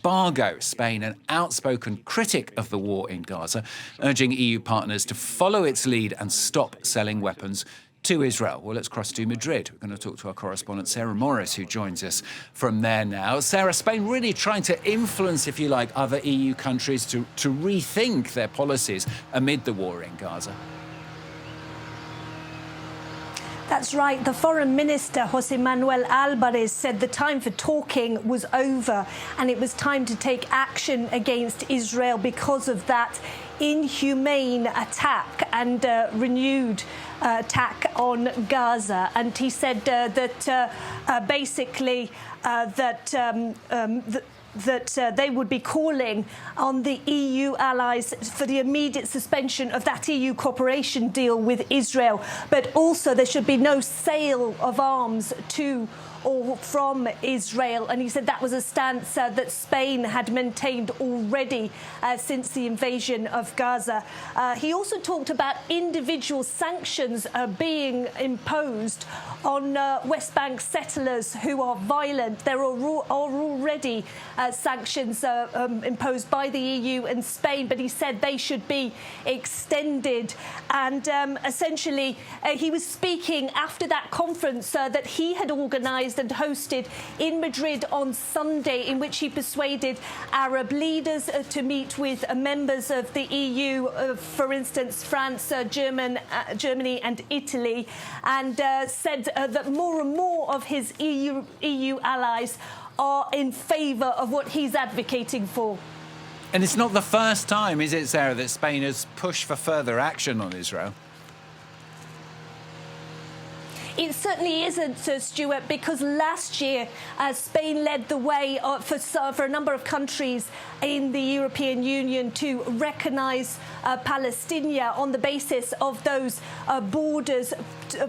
embargo. Spain, an outspoken critic of the war in Gaza, urging EU partners to follow its lead and stop selling weapons to Israel. Well, let's cross to Madrid. We're going to talk to our correspondent, Sarah Morris, who joins us from there now. Sarah, Spain really trying to influence, if you like, other EU countries to rethink their policies amid the war in Gaza. That's right. The Foreign Minister, Manuel Albares, said the time for talking was over and it was time to take action against Israel because of that inhumane attack and renewed attack on Gaza. And he said that they would be calling on the EU allies for the immediate suspension of that EU cooperation deal with Israel. But also there should be no sale of arms to or from Israel. And he said that was a stance that Spain had maintained already since the invasion of Gaza. He also talked about individual sanctions being imposed on West Bank settlers who are violent. There are already sanctions imposed by the EU and Spain, but he said they should be extended. And essentially, he was speaking after that conference that he had organised and hosted in Madrid on Sunday, in which he persuaded Arab leaders to meet with members of the EU, for instance, France, Germany and Italy, and said that more and more of his EU allies are in favour of what he's advocating for. And it's not the first time, is it, Sarah, that Spain has pushed for further action on Israel? It certainly isn't, Stuart, because last year Spain led the way for a number of countries in the European Union to recognise Palestine on the basis of those borders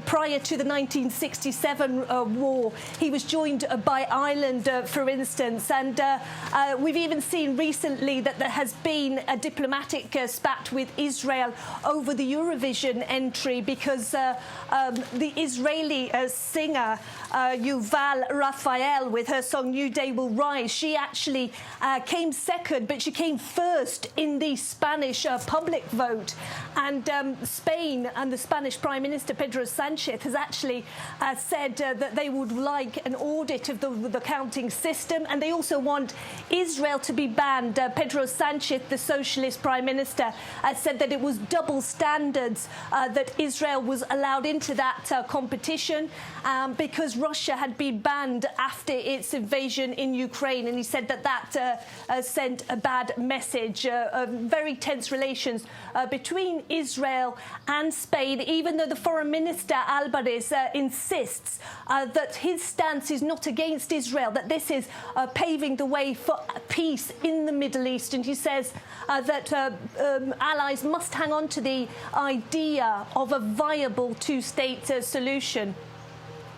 prior to the 1967 war. He was joined by Ireland, for instance, and we've even seen recently that there has been a diplomatic spat with Israel over the Eurovision entry because the Israeli singer Yuval Raphael, with her song New Day Will Rise, she actually came second, but she came first in the Spanish public vote. And Spain and the Spanish Prime Minister Pedro Sanchez has actually said that they would like an audit of the counting system, and they also want Israel to be banned. Pedro Sanchez, the Socialist Prime Minister, said that it was double standards that Israel was allowed into that competition because Russia had been banned after its invasion in Ukraine, and he said that that sent a bad message. Very tense relations between Israel and Spain, even though the Foreign Minister Albares insists that his stance is not against Israel, that this is paving the way for peace in the Middle East. And he says that allies must hang on to the idea of a viable two-state solution.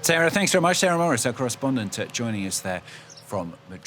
Sarah, thanks very much. Sarah Morris, our correspondent, joining us there from Madrid.